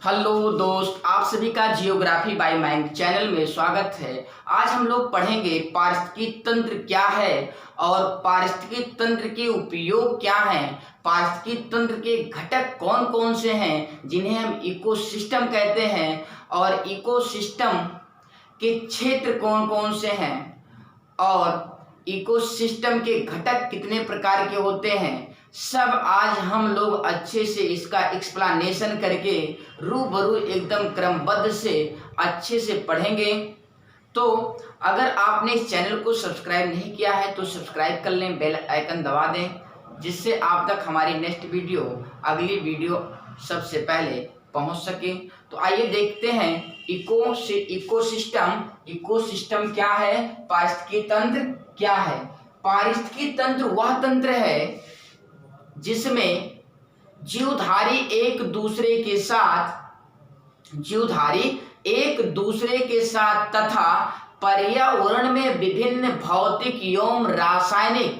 Hello दोस्त, आप सभी का जियोग्राफी बाय माइंड चैनल में स्वागत है। आज हम लोग पढ़ेंगे पारिस्थितिकी तंत्र क्या है और पारिस्थितिकी तंत्र के उपयोग क्या हैं। पारिस्थितिकी तंत्र के घटक कौन कौन से हैं जिन्हें हम इकोसिस्टम कहते हैं और इकोसिस्टम के क्षेत्र कौन कौन से हैं और इकोसिस्टम के घटक कितने प्रकार के होते हैं, सब आज हम लोग अच्छे से इसका एक्सप्लेनेशन करके रूबरू एकदम क्रमबद्ध से अच्छे से पढ़ेंगे। तो अगर आपने इस चैनल को सब्सक्राइब नहीं किया है तो सब्सक्राइब कर लें, बेल आइकन दबा दें, जिससे आप तक हमारी नेक्स्ट वीडियो, अगली वीडियो सबसे पहले पहुंच सके। तो आइए देखते हैं इकोसिस्टम क्या है, पारिस्थितिकी तंत्र क्या है। पारिस्थितिकी तंत्र वह तंत्र है जिसमें जीवधारी एक दूसरे के साथ तथा पर्यावरण में विभिन्न भौतिक एवं रासायनिक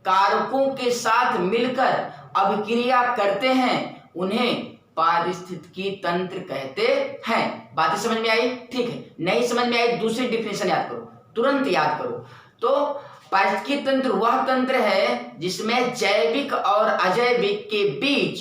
कारकों के साथ मिलकर अभिक्रिया करते हैं, उन्हें पारिस्थितिकी तंत्र कहते हैं। बातें समझ में आई? ठीक है, नहीं समझ में आई दूसरी डिफिनेशन याद करो, तुरंत याद करो। तो पारिस्थितिकी तंत्र वह तंत्र है जिसमें जैविक और अजैविक के बीच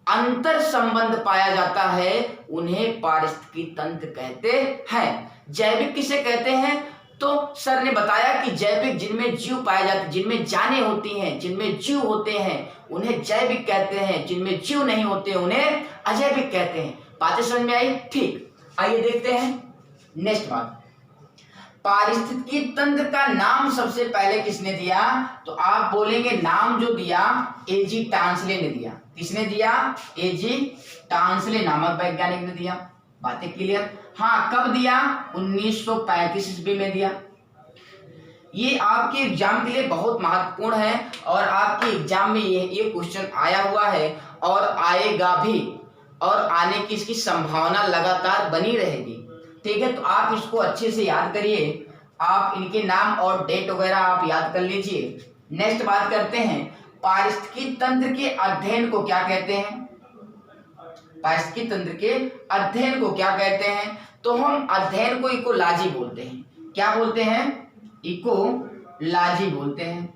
अंतर संबंध पाया जाता है, उन्हें पारिस्थितिकी तंत्र कहते हैं। जैविक किसे कहते हैं? तो सर ने बताया कि जैविक जिनमें जीव पाए जाते, जिनमें जानें होती हैं, जिनमें जीव होते हैं, उन्हें जैविक कहते हैं। जिनमें जीव नहीं होते उन्हें अजैविक कहते हैं। बातें समझ में आई? ठीक, आइए देखते हैं नेक्स्ट बात। पारिस्थितिकी तंत्र का नाम सबसे पहले किसने दिया? तो आप बोलेंगे नाम जो दिया एजी टांसले ने दिया। किसने दिया? एजी टांसले नामक वैज्ञानिक ने दिया। बातें क्लियर? हाँ, कब दिया? 1935 ईस्वी में दिया। ये आपके एग्जाम के लिए बहुत महत्वपूर्ण है और आपके एग्जाम में ये क्वेश्चन आया हुआ है और आएगा भी, और आने की इसकी संभावना लगातार बनी रहेगी। ठीक है, तो आप इसको अच्छे से याद करिए। आप इनके नाम और डेट वगैरह आप याद कर लीजिए। नेक्स्ट बात करते हैं, पारिस्थितिकी तंत्र के अध्ययन को क्या कहते हैं? पारिस्थितिकी तंत्र के अध्ययन को क्या कहते हैं? तो हम अध्ययन को इकोलॉजी बोलते हैं। क्या बोलते हैं? इकोलॉजी बोलते हैं।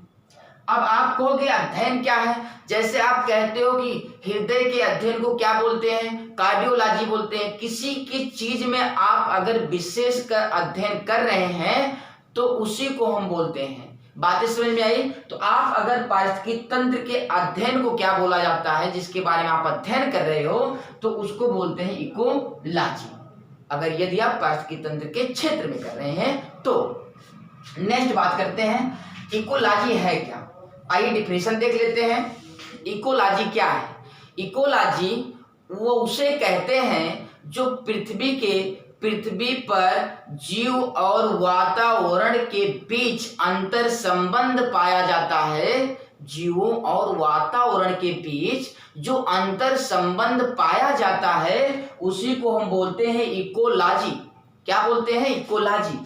अब आप कहोगे अध्ययन क्या है? जैसे आप कहते हो कि हृदय के अध्ययन को क्या बोलते हैं? कार्डियोलॉजी बोलते हैं। किसी की चीज में आप अगर विशेष कर अध्ययन कर रहे हैं तो उसी को हम बोलते हैं। बातें समझ में आई? तो आप अगर पारिस्थितिकी तंत्र के अध्ययन को क्या बोला जाता है, जिसके बारे में आप अध्ययन कर रहे हो, तो उसको बोलते हैं इकोलॉजी, अगर यदि आप पारिस्थितिकी तंत्र के क्षेत्र में कर रहे हैं तो। नेक्स्ट बात करते हैं, इकोलॉजी है क्या? आइए डिफिनेशन देख लेते हैं। इकोलॉजी क्या है? इकोलॉजी वो उसे कहते हैं जो पृथ्वी पर जीव और वातावरण के बीच अंतर संबंध पाया जाता है। जीवों और वातावरण के बीच जो अंतर संबंध पाया जाता है उसी को हम बोलते हैं इकोलॉजी। क्या बोलते हैं? इकोलॉजी।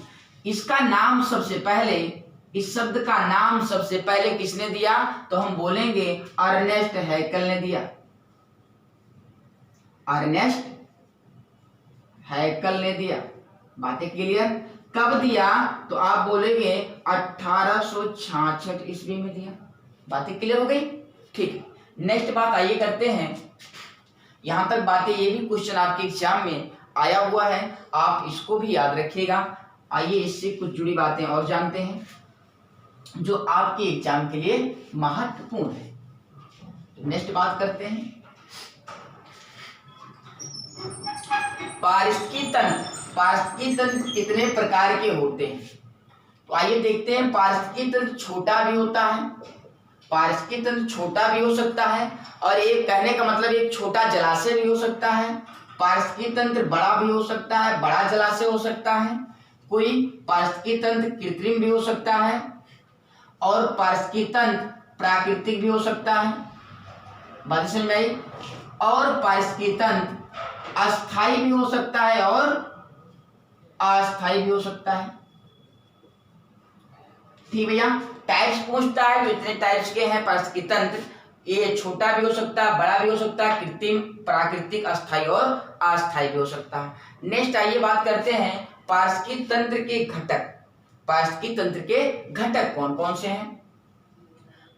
इसका नाम सबसे पहले, इस शब्द का नाम सबसे पहले किसने दिया? तो हम बोलेंगे अर्नेस्ट हैकल ने दिया। अर्नेस्ट हैकल ने दिया। बातें क्लियर? कब दिया? तो आप बोलेंगे 1866 ईस्वी में दिया। बातें क्लियर हो गई? ठीक है, नेक्स्ट बात आइए करते हैं। यहां तक बातें, ये भी क्वेश्चन आपके एग्जाम में आया हुआ है, आप इसको भी याद रखिएगा। आइए इससे कुछ जुड़ी बातें और जानते हैं जो आपके एग्जाम के लिए महत्वपूर्ण है। तो नेक्स्ट बात करते हैं, पारिस्थितिकी तंत्र कितने प्रकार के होते हैं? तो आइए देखते हैं। पारिस्थितिकी तंत्र छोटा भी होता है, पारिस्थितिकी तंत्र छोटा भी हो सकता है, और एक कहने का मतलब एक छोटा जलाशय भी हो सकता है। पारिस्थितिकी तंत्र बड़ा भी हो सकता है, बड़ा जलाशय हो सकता है। कोई पारिस्थितिकी तंत्र कृत्रिम भी हो सकता है और पारिस्थितिकी तंत्र प्राकृतिक भी हो सकता है। बात समझ में आई? और पारिस्थितिकी तंत्र अस्थाई भी हो सकता है और अस्थाई भी हो सकता है। ठीक भैया, टाइप्स पूछता है तो इतने टाइप्स के हैं पारिस्थितिकी तंत्र। ये छोटा भी हो सकता है, बड़ा भी हो सकता है, कृत्रिम, प्राकृतिक, अस्थायी और अस्थायी भी हो सकता है। नेक्स्ट आइए बात करते हैं पारिस्थितिकी तंत्र के घटक। पारिस्थितिकी तंत्र के घटक कौन कौन से हैं,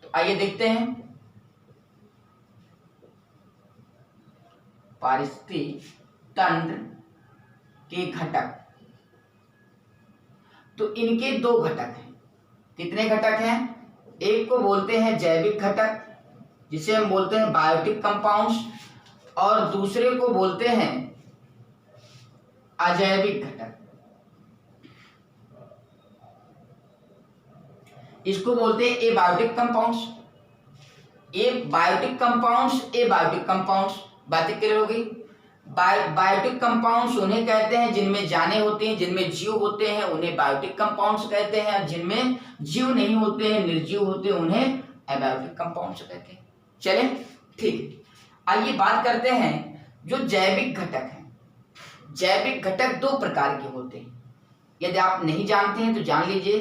तो आइए देखते हैं। पारिस्थितिकी तंत्र के घटक, तो इनके दो घटक हैं। कितने घटक हैं? एक को बोलते हैं जैविक घटक जिसे हम बोलते हैं बायोटिक कंपाउंड्स, और दूसरे को बोलते हैं अजैविक घटक। इसको बोलते हैं abiotic compounds. Abiotic compounds, abiotic compounds, बातें क्लियर हो गई। बायोटिक कंपाउंड्स उन्हें कहते हैं जिनमें जाने होती हैं, जिनमें जीव होते हैं, उन्हें बायोटिक कंपाउंड्स कहते हैं। जिनमें जीव नहीं होते हैं, निर्जीव होते हैं, उन्हें एबायोटिक कंपाउंड्स कहते हैं। चले ठीक, आइए बात करते हैं जो जैविक घटक हैं। जैविक घटक दो प्रकार के होते हैं, यदि आप नहीं जानते हैं तो जान लीजिए।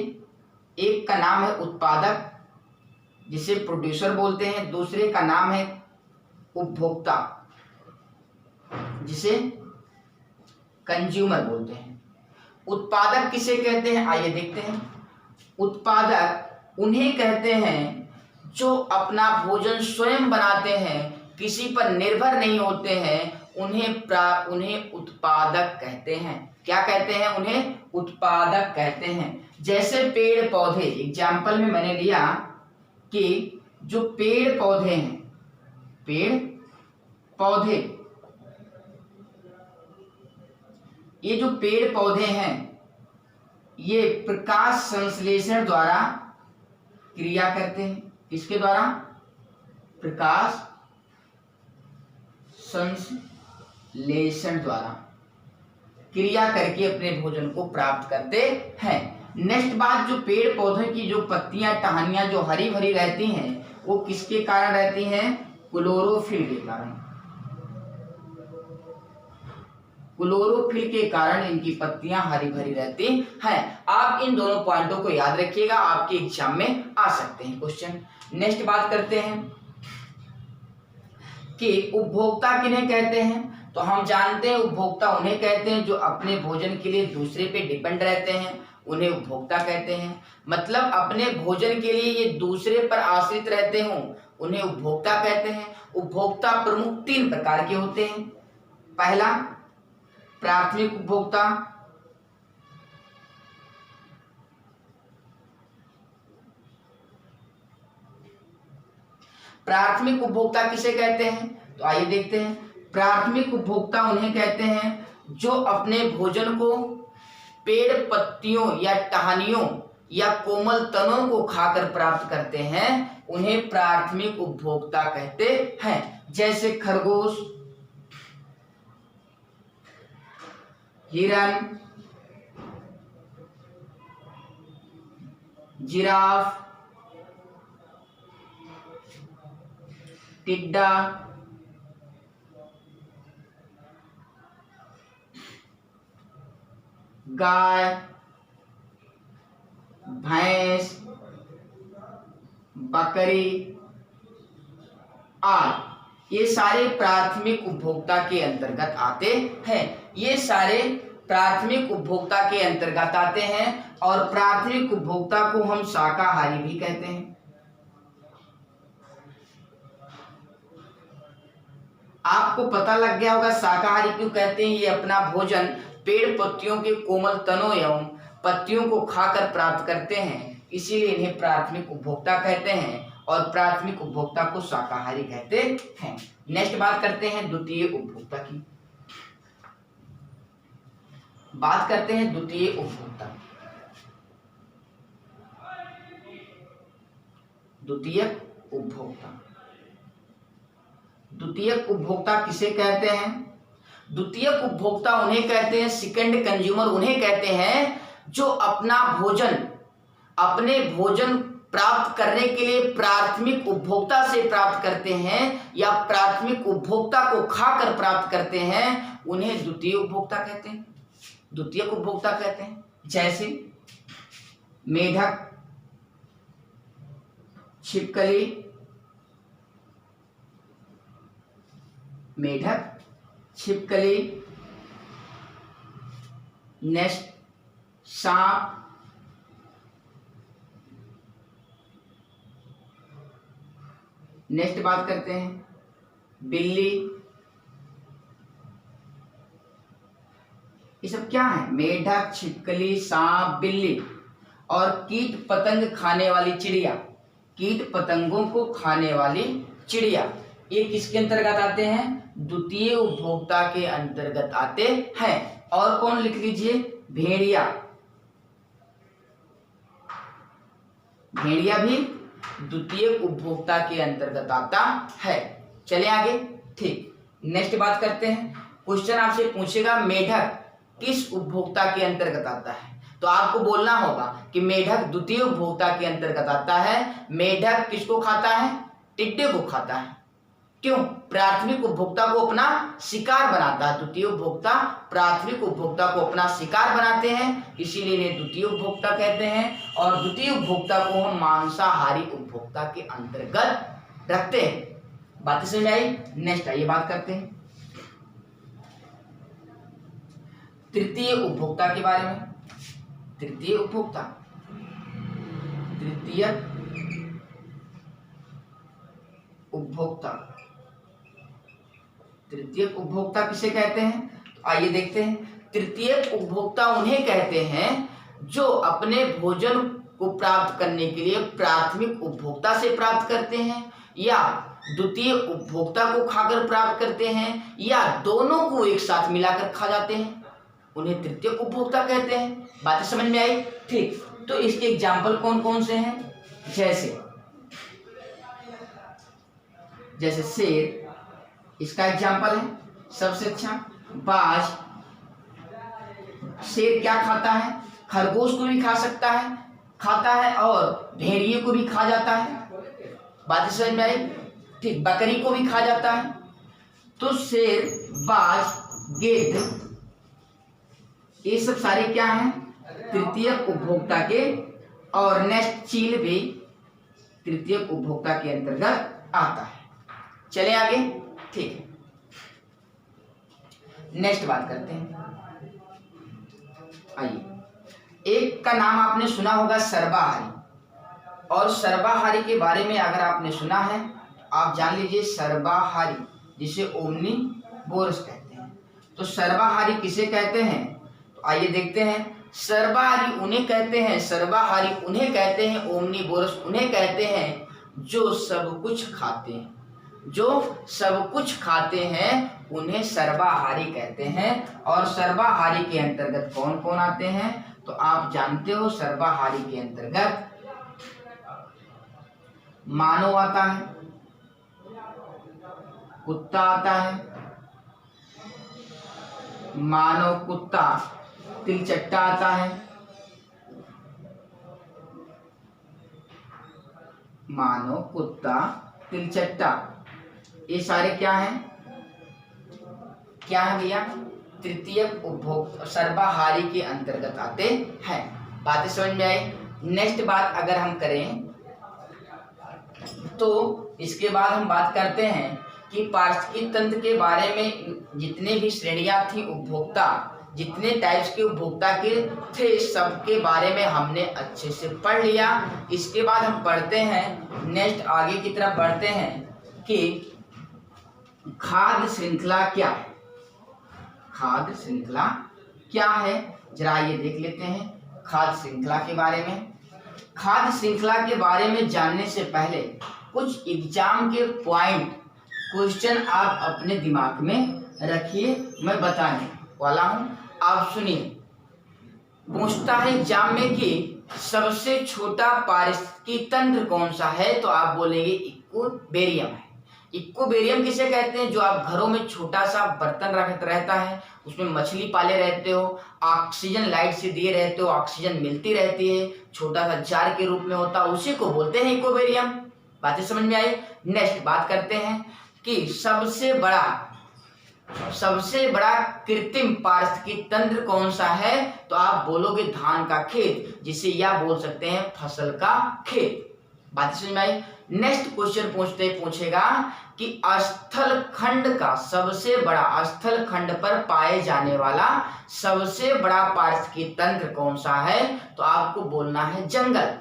एक का नाम है उत्पादक जिसे प्रोड्यूसर बोलते हैं, दूसरे का नाम है उपभोक्ता जिसे कंज्यूमर बोलते हैं। उत्पादक किसे कहते हैं, आइए देखते हैं। उत्पादक उन्हें कहते हैं जो अपना भोजन स्वयं बनाते हैं, किसी पर निर्भर नहीं होते हैं, उन्हें उत्पादक कहते हैं। क्या कहते हैं? उन्हें उत्पादक कहते हैं। जैसे पेड़ पौधे, एग्जाम्पल में मैंने लिया कि जो पेड़ पौधे हैं, पेड़ पौधे, ये जो पेड़ पौधे हैं ये प्रकाश संश्लेषण द्वारा क्रिया करते हैं। किसके द्वारा? प्रकाश संश्लेषण द्वारा क्रिया करके अपने भोजन को प्राप्त करते हैं। नेक्स्ट बात, जो पेड़ पौधे की जो पत्तियां, टहनियां जो हरी भरी रहती हैं वो किसके कारण रहती हैं? क्लोरोफिल के कारण। क्लोरोफिल के कारण इनकी पत्तियां हरी भरी रहती हैं। आप इन दोनों पॉइंटों को याद रखिएगा, आपके एग्जाम में आ सकते हैं क्वेश्चन। नेक्स्ट बात करते हैं कि उपभोक्ता किन्हें कहते हैं। तो हम जानते हैं उपभोक्ता उन्हें कहते हैं जो अपने भोजन के लिए दूसरे पे डिपेंड रहते हैं, उन्हें उपभोक्ता कहते हैं। मतलब अपने भोजन के लिए ये दूसरे पर आश्रित रहते हों, उन्हें उपभोक्ता कहते हैं। उपभोक्ता प्रमुख तीन प्रकार के होते हैं। पहला, प्राथमिक उपभोक्ता, प्राथमिक उपभोक्ता किसे कहते हैं, तो आइए देखते हैं। प्राथमिक उपभोक्ता उन्हें कहते हैं जो अपने भोजन को पेड़ पत्तियों या टहनियों या कोमल तनों को खाकर प्राप्त करते हैं, उन्हें प्राथमिक उपभोक्ता कहते हैं। जैसे खरगोश, हिरन, जिराफ, टिड्डा, गाय, भैंस, बकरी आदि, ये सारे प्राथमिक उपभोक्ता के अंतर्गत आते हैं। ये सारे प्राथमिक उपभोक्ता के अंतर्गत आते हैं और प्राथमिक उपभोक्ता को हम शाकाहारी भी कहते हैं। आपको पता लग गया होगा शाकाहारी क्यों कहते हैं। ये अपना भोजन पेड़ पत्तियों के कोमल तनों एवं पत्तियों को खाकर प्राप्त करते हैं, इसीलिए इन्हें प्राथमिक उपभोक्ता कहते हैं और प्राथमिक उपभोक्ता को शाकाहारी कहते हैं। नेक्स्ट बात करते हैं द्वितीय उपभोक्ता की। बात करते हैं द्वितीय उपभोक्ता। द्वितीयक उपभोक्ता, द्वितीयक उपभोक्ता किसे कहते हैं? द्वितीयक उपभोक्ता उन्हें कहते हैं, सेकंड कंज्यूमर उन्हें कहते हैं जो अपना भोजन, अपने भोजन प्राप्त करने के लिए प्राथमिक उपभोक्ता से प्राप्त करते हैं या प्राथमिक उपभोक्ता को खाकर प्राप्त करते हैं, उन्हें द्वितीय उपभोक्ता कहते हैं, द्वितीयक उपभोक्ता कहते हैं। जैसे मेढक, छिपकली, मेढक, छिपकली, नेक्स्ट सांप, नेक्स्ट बात करते हैं बिल्ली। ये सब क्या है? मेढक, छिपकली, सांप, बिल्ली और कीट पतंग खाने वाली चिड़िया। कीट पतंगों को खाने वाली चिड़िया ये किसके अंतर्गत आते हैं? द्वितीय उपभोक्ता के अंतर्गत आते हैं। और कौन लिख लीजिए? भेड़िया। भेड़िया भी द्वितीय उपभोक्ता के अंतर्गत आता है। चले आगे। ठीक, नेक्स्ट बात करते हैं। क्वेश्चन आपसे पूछेगा मेढक किस उपभोक्ता के अंतर्गत आता है, तो आपको बोलना होगा कि मेढक द्वितीय उपभोक्ता के अंतर्गत आता है। मेढक किसको खाता है? टिड्डे को खाता है। क्यों? प्राथमिक उपभोक्ता को अपना शिकार बनाता है। द्वितीय उपभोक्ता प्राथमिक उपभोक्ता को अपना शिकार बनाते हैं, इसीलिए इन्हें द्वितीय उपभोक्ता कहते हैं। और द्वितीय उपभोक्ता को हम मांसाहारी उपभोक्ता के अंतर्गत रखते हैं। बातें समझ में आई? नेक्स्ट आइए बात करते हैं तृतीय उपभोक्ता के बारे में। तृतीय उपभोक्ता, तृतीय उपभोक्ता, तृतीय उपभोक्ता किसे कहते हैं? तो आइए देखते हैं। तृतीय उपभोक्ता उन्हें कहते हैं जो अपने भोजन को प्राप्त करने के लिए प्राथमिक उपभोक्ता से प्राप्त करते हैं, या द्वितीय उपभोक्ता को खाकर प्राप्त करते हैं, या दोनों को एक साथ मिलाकर खा जाते हैं, उन्हें तृतीय उपभोक्ता कहते हैं। बातें समझ में आई? ठीक, तो इसके एग्जाम्पल कौन कौन से हैं? जैसे शेर, इसका एग्जाम्पल है सबसे अच्छा। बाज, शेर क्या खाता है? खरगोश को भी खाता है और भेड़िए को भी खा जाता है। बातें समझ में आई? ठीक, बकरी को भी खा जाता है। तो शेर, बाज, गिद्ध, ये सब सारे क्या हैं? तृतीय उपभोक्ता के। और नेक्स्ट चील भी तृतीय उपभोक्ता के अंतर्गत आता है। चले आगे। ठीक है, नेक्स्ट बात करते हैं। आइए, एक का नाम आपने सुना होगा सर्वाहारी, और सर्वाहारी के बारे में अगर आपने सुना है आप जान लीजिए सर्वाहारी, जिसे ओमनीवोरस कहते हैं। तो सर्वाहारी किसे कहते हैं? तो आइए देखते हैं। सर्वाहारी उन्हें कहते हैं, ओमनीवोरस उन्हें कहते हैं जो सब कुछ खाते हैं। जो सब कुछ खाते हैं उन्हें सर्वाहारी कहते हैं। और सर्वाहारी के अंतर्गत कौन कौन आते हैं? तो आप जानते हो सर्वाहारी के अंतर्गत मानव आता है, कुत्ता आता है, मानव, कुत्ता, तिलचट्टा आता है, मानव, कुत्ता, तिलचट्टा, ये सारे क्या हैं? क्या है भैया? तृतीय उपभोक्ता सर्वाहारी के अंतर्गत आते हैं। बातें समझ में आई? नेक्स्ट बात अगर हम करें तो इसके बाद हम बात करते हैं कि पारिस्थितिकी तंत्र के बारे में जितने भी श्रेणियां थी उपभोक्ता, जितने टाइप्स के उपभोक्ता के थे, सबके बारे में हमने अच्छे से पढ़ लिया। इसके बाद हम पढ़ते हैं, नेक्स्ट आगे की तरफ बढ़ते हैं कि खाद्य श्रृंखला क्या है। खाद्य श्रृंखला क्या है, जरा ये देख लेते हैं खाद्य श्रृंखला के बारे में। खाद्य श्रृंखला के बारे में जानने से पहले कुछ एग्जाम के पॉइंट, क्वेश्चन आप अपने दिमाग में रखिए, मैं बताने वाला हूं, आप सुनिए। पूछता है एग्जाम में कि सबसे छोटा पारिस्थितिकी तंत्र कौन सा है, तो आप बोलेंगे इक्वेरियम है। इक्वेरियम किसे कहते हैं? जो आप घरों में छोटा सा बर्तन रहता है, उसमें मछली पाले रहते हो, ऑक्सीजन लाइट से दिए रहते हो, ऑक्सीजन मिलती रहती है, छोटा सा जार के रूप में होता है, उसी को बोलते हैं इक्वेरियम। बातें समझ में आई? नेक्स्ट बात करते हैं कि सबसे बड़ा कृत्रिम पारिस्थितिकी तंत्र कौन सा है, तो आप बोलोगे धान का खेत, जिसे या बोल सकते हैं फसल का खेत। बात समझ में आई? नेक्स्ट क्वेश्चन पूछेगा कि स्थल खंड का सबसे बड़ा, स्थल खंड पर पाए जाने वाला सबसे बड़ा पारिस्थितिकी तंत्र कौन सा है? तो आपको बोलना है जंगल।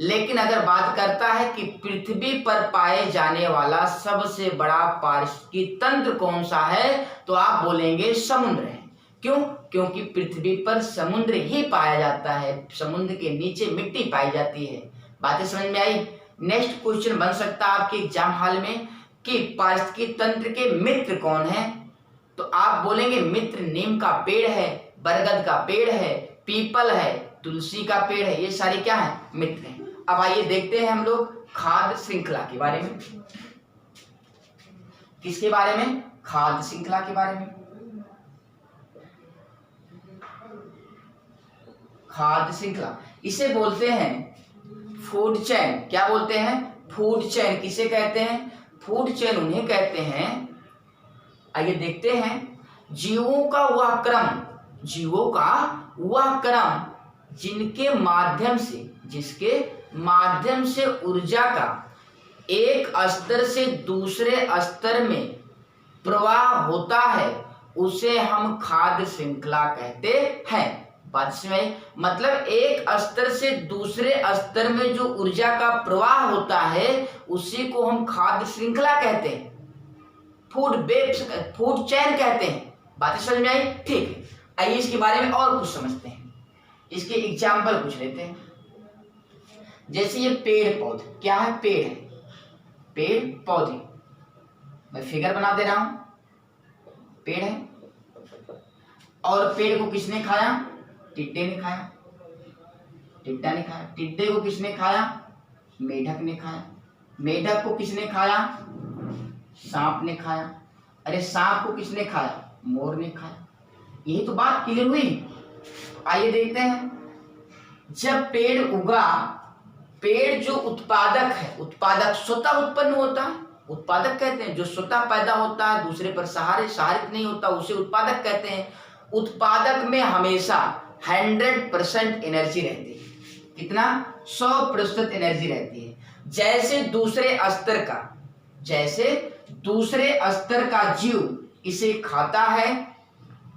लेकिन अगर बात करता है कि पृथ्वी पर पाए जाने वाला सबसे बड़ा पारिस्थितिकी तंत्र कौन सा है, तो आप बोलेंगे समुद्र है। क्यों? क्योंकि पृथ्वी पर समुद्र ही पाया जाता है, समुद्र के नीचे मिट्टी पाई जाती है। बातें समझ में आई? नेक्स्ट क्वेश्चन बन सकता है आपके एग्जाम हॉल में कि पारिस्थितिकी तंत्र के मित्र कौन है? तो आप बोलेंगे मित्र नीम का पेड़ है, बरगद का पेड़ है, पीपल है, तुलसी का पेड़ है, ये सारे क्या है? मित्र हैं। अब आइए देखते हैं हम लोग खाद्य श्रृंखला के बारे में। किसके बारे में? खाद्य श्रृंखला के बारे में। खाद्य श्रृंखला इसे बोलते हैं फूड चेन। क्या बोलते हैं? Food chain. किसे कहते हैं? फूड चेन उन्हें कहते हैं। आइए देखते हैं जीवों का वह क्रम, जीवों का वह क्रम जिनके माध्यम से, जिसके माध्यम से ऊर्जा का एक स्तर से दूसरे स्तर में प्रवाह होता है, उसे हम खाद्य श्रृंखला कहते हैं। बात में मतलब एक स्तर से दूसरे स्तर में जो ऊर्जा का प्रवाह होता है उसी को हम खाद्य श्रृंखला कहते हैं, फूड चेन कहते हैं। बातें समझ में आई? ठीक है, आइए इसके बारे में और कुछ समझते हैं। इसके एग्जाम्पल कुछ लेते हैं। जैसे ये पेड़ पौधे, क्या है? पेड़ है, पेड़ पौधे। मैं फिगर बना दे रहा हूं, पेड़ है। और पेड़ को किसने खाया? टिड्डे ने खाया, टिड्डा ने खाया। टिड्डे को किसने खाया? मेढक ने खाया। मेढक को किसने खाया? सांप ने खाया। अरे सांप को किसने खाया? मोर ने खाया। यही तो बात क्लियर हुई। आइए देखते हैं, जब पेड़ उगा, पेड़ जो उत्पादक है, उत्पादक स्वतः उत्पन्न होता है, उत्पादक कहते हैं। जो स्वतः पैदा होता है, दूसरे पर सहारित नहीं होता, उसे उत्पादक कहते हैं। उत्पादक में हमेशा 100% एनर्जी रहती है। कितना? 100% एनर्जी रहती है। जैसे दूसरे स्तर का जीव इसे खाता है,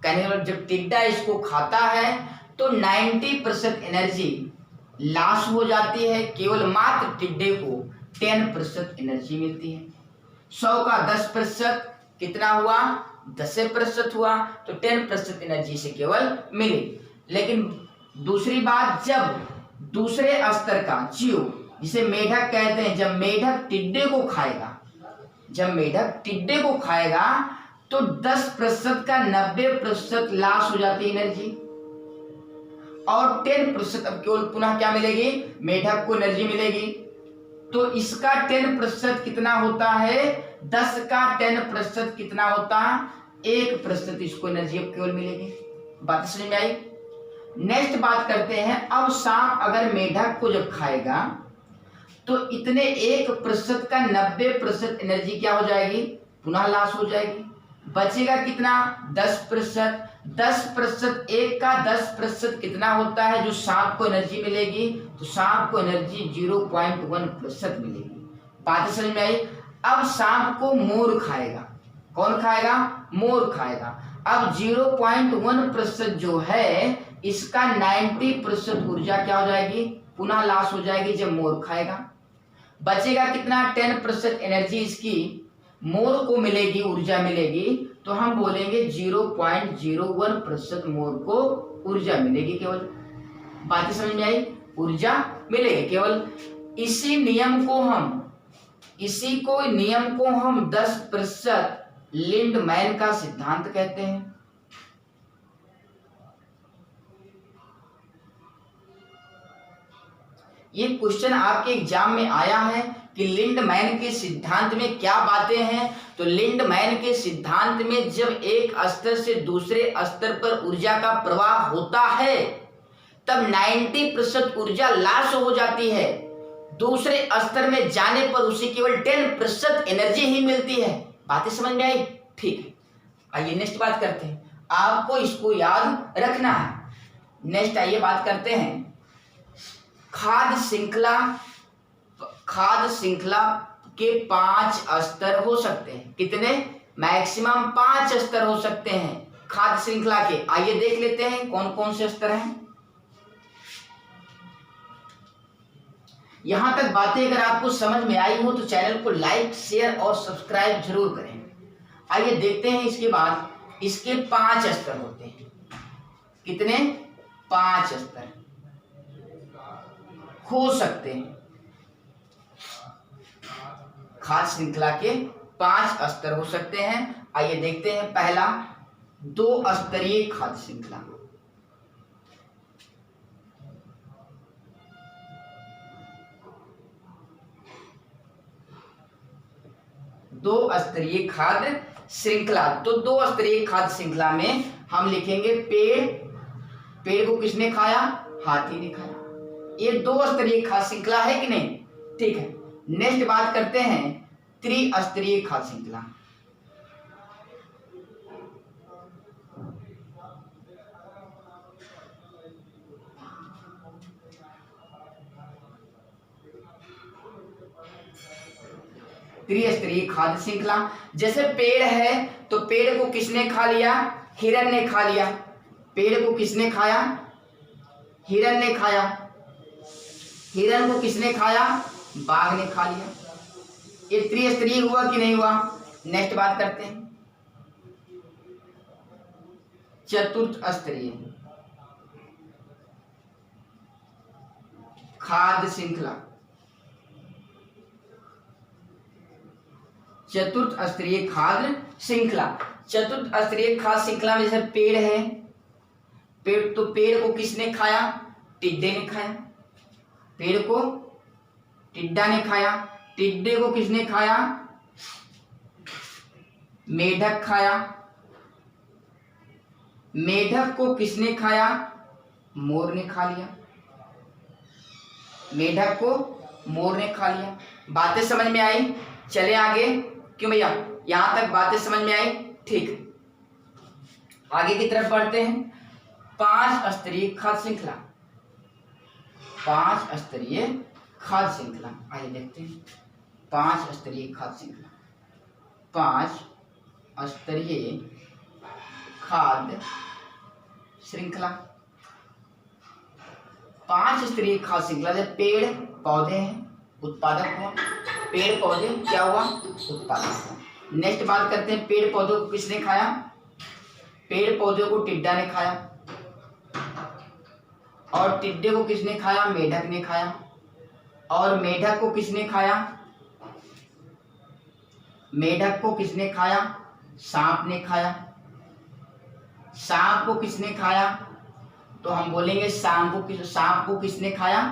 कहने का जब टिड्डा इसको खाता है तो 90% एनर्जी लॉस हो जाती है, केवल मात्र टिड्डे को 10% एनर्जी मिलती है। 100 का 10% कितना हुआ? 10% हुआ, तो 10% एनर्जी से केवल मिली। लेकिन दूसरी बात, जब दूसरे स्तर का जीव, जिसे मेढक कहते हैं, जब मेढक टिड्डे को खाएगा तो 10% का 90% लॉस हो जाती है एनर्जी, और 10% अब केवल पुनः क्या मिलेगी? मेढक को एनर्जी मिलेगी। तो इसका 10% कितना होता है? 10 का 10% कितना होता है? 1% इसको एनर्जी अब केवल मिलेगी। बात समझ में आई? नेक्स्ट बात करते हैं, अब सांप अगर मेढक को जब खाएगा तो इतने 1% का 90% एनर्जी क्या हो जाएगी? पुनः लॉस हो जाएगी। बचेगा कितना? 10%। 10%, 1 का 10% कितना होता है जो सांप को एनर्जी मिलेगी? तो सांप को एनर्जी 0.1% मिलेगी। बात समझ में आई? अब सांप को मोर खाएगा। कौन खाएगा? मोर खाएगा। अब 0.1% जो है, इसका 90% ऊर्जा क्या हो जाएगी? पुनः लॉस हो जाएगी जब मोर खाएगा। बचेगा कितना? 10% एनर्जी इसकी मोर को मिलेगी, ऊर्जा मिलेगी। तो हम बोलेंगे 0.01% मोर को ऊर्जा मिलेगी केवल। बातें समझ में आई? ऊर्जा मिलेगी केवल। इसी नियम को हम 10% लिंडमैन का सिद्धांत कहते हैं। ये क्वेश्चन आपके एग्जाम में आया है कि लिंडमैन के सिद्धांत में क्या बातें हैं। तो लिंडमैन के सिद्धांत में जब एक स्तर से दूसरे स्तर पर ऊर्जा का प्रवाह होता है तब 90% ऊर्जा लॉस हो जाती है। दूसरे स्तर में जाने पर उसे केवल 10% एनर्जी ही मिलती है। बातें समझ में आई? ठीक है, आइए नेक्स्ट बात करते हैं। आपको इसको याद रखना है। नेक्स्ट आइए बात करते हैं खाद्य खाद्य श्रृंखला के 5 स्तर हो सकते हैं। कितने? मैक्सिमम 5 स्तर हो सकते हैं खाद्य श्रृंखला के। आइए देख लेते हैं कौन कौन से स्तर हैं। यहां तक बातें अगर आपको समझ में आई हो तो चैनल को लाइक, शेयर और सब्सक्राइब जरूर करें। आइए देखते हैं इसके बाद इसके 5 स्तर होते हैं। कितने? 5 स्तर हो सकते हैं। खाद्य श्रृंखला के 5 स्तर हो सकते हैं। आइए देखते हैं। पहला, 2 स्तरीय खाद्य श्रृंखला। 2 स्तरीय खाद्य श्रृंखला। तो 2 स्तरीय खाद्य श्रृंखला में हम लिखेंगे पेड़। पेड़ को किसने खाया? हाथी ने खाया। ये 2 स्तरीय खाद्य श्रृंखला है कि नहीं? ठीक है। नेक्स्ट बात करते हैं त्रिस्तरीय खाद्य श्रृंखला। त्रिस्तरीय खाद्य श्रृंखला, जैसे पेड़ है तो पेड़ को किसने खा लिया? हिरण ने खा लिया। पेड़ को किसने खाया? हिरण ने खाया। हिरण को किसने खाया? बाघ ने खा लिया। ये त्रिस्तरीय हुआ कि नहीं हुआ? नेक्स्ट बात करते हैं चतुर्थ स्तरीय खाद्य श्रृंखला। चतुर्थ स्तरीय खाद्य श्रृंखला। चतुर्थ स्तरीय खाद्य श्रृंखला में जैसे पेड़ है, पेड़ तो पेड़ को किसने खाया? टिड्डे ने खाया। पेड़ को टिड्डा ने खाया। टिड्डे को किसने खाया? मेढक खाया। मेढक को किसने खाया? मोर ने खा लिया। मेढक को मोर ने खा लिया। बातें समझ में आई? चले आगे। क्यों भैया? यहां तक बातें समझ में आई? ठीक। आगे की तरफ बढ़ते हैं। 5 स्तरीय खाद्य श्रृंखला। 5 स्तरीय खाद्य श्रृंखला। आइए देखते हैं 5 स्तरीय खाद्य श्रृंखला। 5 स्तरीय खाद्य श्रृंखला। 5 स्तरीय खाद्य श्रृंखला जब पेड़ पौधे हैं, उत्पादक हुआ। पेड़ पौधे क्या हुआ? उत्पादक हुआ। नेक्स्ट बात करते हैं पेड़ पौधों को किसने खाया? पेड़ पौधों को टिड्डा ने खाया। और टिड्डे को किसने खाया? मेढक ने खाया। और मेढक को किसने खाया? मेढक को किसने खाया? सांप ने खाया। सांप को किसने खाया? तो हम बोलेंगे सांप को किसने खाया?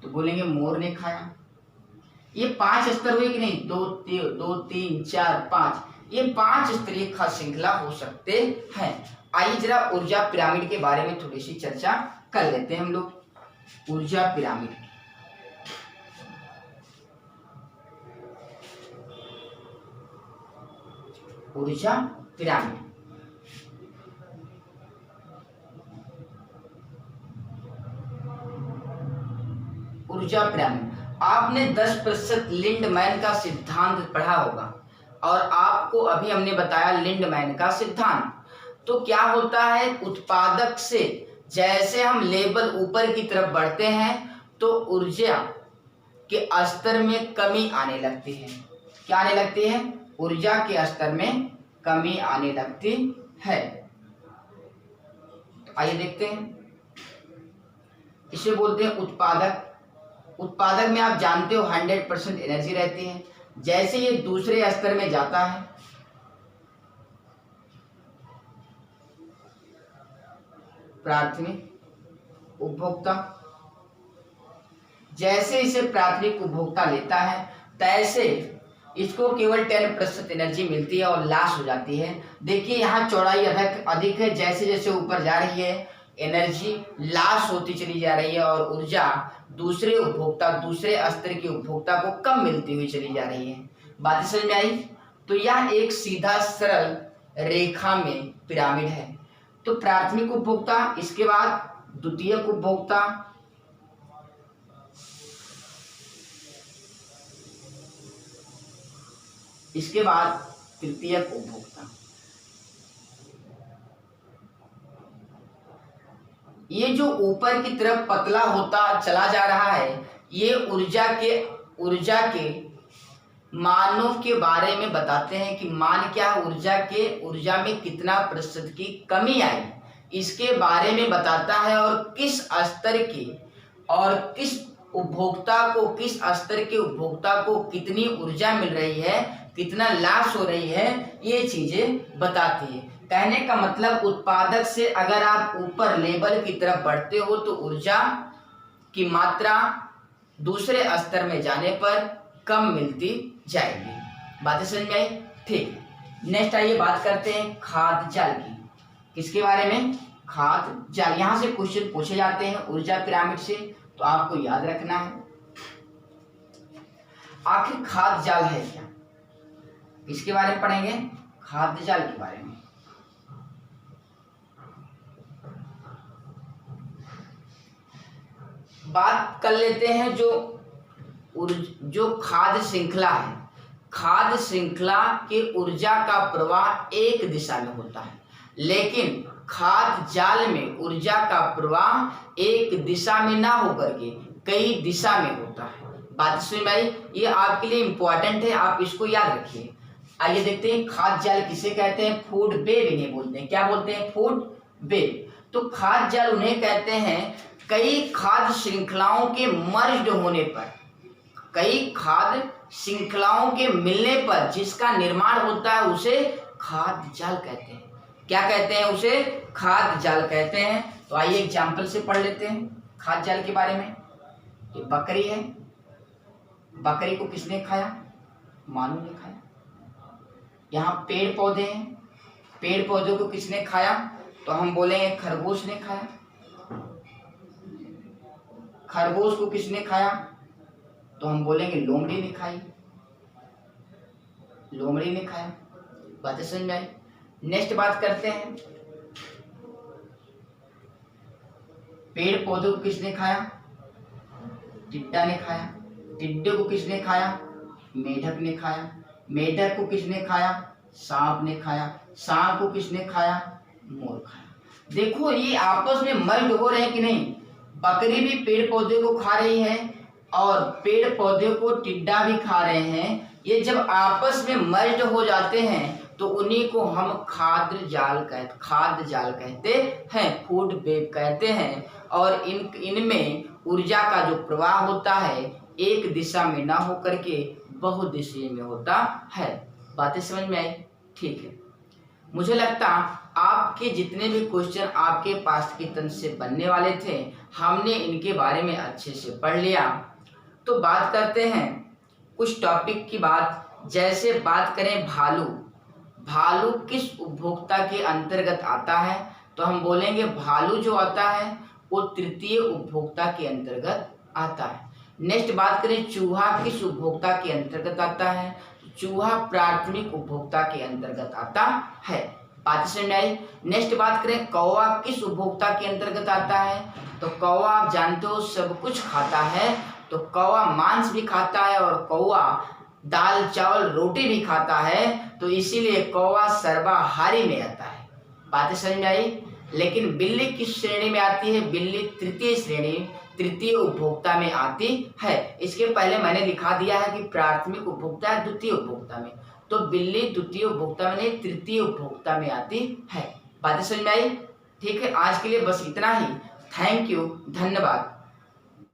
तो बोलेंगे मोर ने खाया। ये 5 स्तर हुए कि नहीं? 2 3 4 5। ये 5 स्तरीय खाद्य श्रृंखला हो सकते हैं। आइए जरा ऊर्जा पिरामिड के बारे में थोड़ी सी चर्चा कर लेते हैं हम लोग। ऊर्जा पिरामिड। ऊर्जा पिरामिड। ऊर्जा पिरामिड। आपने 10% लिंडमैन का सिद्धांत पढ़ा होगा और आपको अभी हमने बताया लिंडमैन का सिद्धांत। तो क्या होता है? उत्पादक से जैसे हम लेवल ऊपर की तरफ बढ़ते हैं तो ऊर्जा के स्तर में कमी आने लगती है। क्या आने लगती है? ऊर्जा के स्तर में कमी आने लगती है। तो आइए देखते हैं। इसे बोलते हैं उत्पादक। उत्पादक में आप जानते हो 100% एनर्जी रहती है। जैसे ये दूसरे स्तर में जाता है, प्राथमिक उपभोक्ता, जैसे इसे प्राथमिक उपभोक्ता लेता है तैसे इसको केवल 10% एनर्जी मिलती है और लॉस हो जाती है। देखिए यहाँ चौड़ाई अधिक है। जैसे जैसे ऊपर जा रही है एनर्जी लॉस होती चली जा रही है और ऊर्जा दूसरे स्तर के उपभोक्ता को कम मिलती हुई चली जा रही है। बात समझ में आई? तो यह एक सीधा सरल रेखा में पिरामिड है। तो प्राथमिक उपभोक्ता, इसके बाद द्वितीयक उपभोक्ता, इसके बाद तृतीयक उपभोक्ता। ये जो ऊपर की तरफ पतला होता चला जा रहा है, ये ऊर्जा के मानों के बारे में बताते हैं कि मान क्या, ऊर्जा में कितना प्रतिशत की कमी आई, इसके बारे में बताता है। और किस स्तर के और किस स्तर के उपभोक्ता को कितनी ऊर्जा मिल रही है, कितना लॉस हो रही है, ये चीजें बताती है। कहने का मतलब उत्पादक से अगर आप ऊपर लेवल की तरफ बढ़ते हो तो ऊर्जा की मात्रा दूसरे स्तर में जाने पर कम मिलती जाएगी। बातें समझ में आई? ठीक है, नेक्स्ट आइए बात करते हैं खाद्य जाल की। किसके बारे में? खाद्य जाल। यहां से क्वेश्चन पूछे जाते हैं ऊर्जा पिरामिड से, तो आपको याद रखना है। आखिर खाद्य जाल है क्या, किसके बारे में पढ़ेंगे? खाद्य जाल के बारे में। बात कर लेते हैं जो खाद्य श्रृंखला है। खाद्य श्रृंखला के ऊर्जा का प्रवाह एक दिशा में होता है, लेकिन खाद्य जाल में ऊर्जा का प्रवाह एक दिशा में ना होकर के कई दिशा में होता है। बात सुन भाई, ये आपके लिए इंपॉर्टेंट है, आप इसको याद रखिए। आइए देखते हैं खाद्य जाल किसे कहते हैं। फूड वेब इन्हें बोलते हैं। क्या बोलते हैं? Food web. तो खाद्य जाल उन्हें कहते हैं कई खाद्य श्रृंखलाओं के मर्ज होने पर, कई खाद्य श्रृंखलाओं के मिलने पर जिसका निर्माण होता है उसे खाद्य जाल कहते हैं। क्या कहते हैं? उसे खाद्य जाल कहते हैं। तो आइए एग्जाम्पल से पढ़ लेते हैं खाद्य जाल के बारे में। ये बकरी है, बकरी को किसने खाया? मानव ने खाया। यहाँ पेड़ पौधे हैं, पेड़ पौधों को किसने खाया? तो हम बोलेंगे खरगोश ने खाया। खरगोश को किसने खाया? तो हम बोलेंगे लोमड़ी ने खाई, लोमड़ी ने खाया। बातें समझ में आई? नेक्स्ट बात करते हैं पेड़ पौधों को किसने खाया? टिड्डा ने खाया। टिड्डे को किसने खाया? मेढक ने खाया। मेढक को किसने खाया? सांप ने खाया। सांप को किसने खाया? मोर खाया। देखो ये आपस में मर्ज हो रहे हैं कि नहीं? बकरी भी पेड़ पौधे को खा रही है और पेड़ पौधे को टिड्डा भी खा रहे हैं। ये जब आपस में मर्ज हो जाते हैं तो उन्हीं को हम खाद्य जाल कहते हैं, फूड वेब कहते हैं। और इनमें ऊर्जा का जो प्रवाह होता है एक दिशा में ना होकर के बहुदिशीय में होता है। बातें समझ में आई? ठीक है, मुझे लगता आपके जितने भी क्वेश्चन आपके पास की तरफ से बनने वाले थे हमने इनके बारे में अच्छे से पढ़ लिया। तो बात करते हैं कुछ टॉपिक की बात। जैसे बात करें भालू, भालू किस उपभोक्ता के अंतर्गत आता है? तो हम बोलेंगे भालू जो आता है वो तृतीय उपभोक्ता के अंतर्गत आता है। नेक्स्ट बात करें चूहा किस उपभोक्ता के अंतर्गत आता है? चूहा प्राथमिक उपभोक्ता के अंतर्गत आता है। बात समझ में आई? नेक्स्ट बात करें कौवा किस उपभोक्ता के अंतर्गत आता है? तो कौवा आप जानते हो सब कुछ खाता है, तो कौवा मांस भी खाता है और कौवा दाल चावल रोटी भी खाता है, तो इसीलिए कौवा सर्वाहारी में आता है। बातें समझ में आई? लेकिन बिल्ली किस श्रेणी में आती है? बिल्ली तृतीय उपभोक्ता में आती है। इसके पहले मैंने लिखा दिया है कि प्राथमिक उपभोक्ता है द्वितीय उपभोक्ता में, तो बिल्ली द्वितीय उपभोक्ता में तृतीय उपभोक्ता में आती है। बातें समझ में आई? ठीक है, आज के लिए बस इतना ही। थैंक यू, धन्यवाद।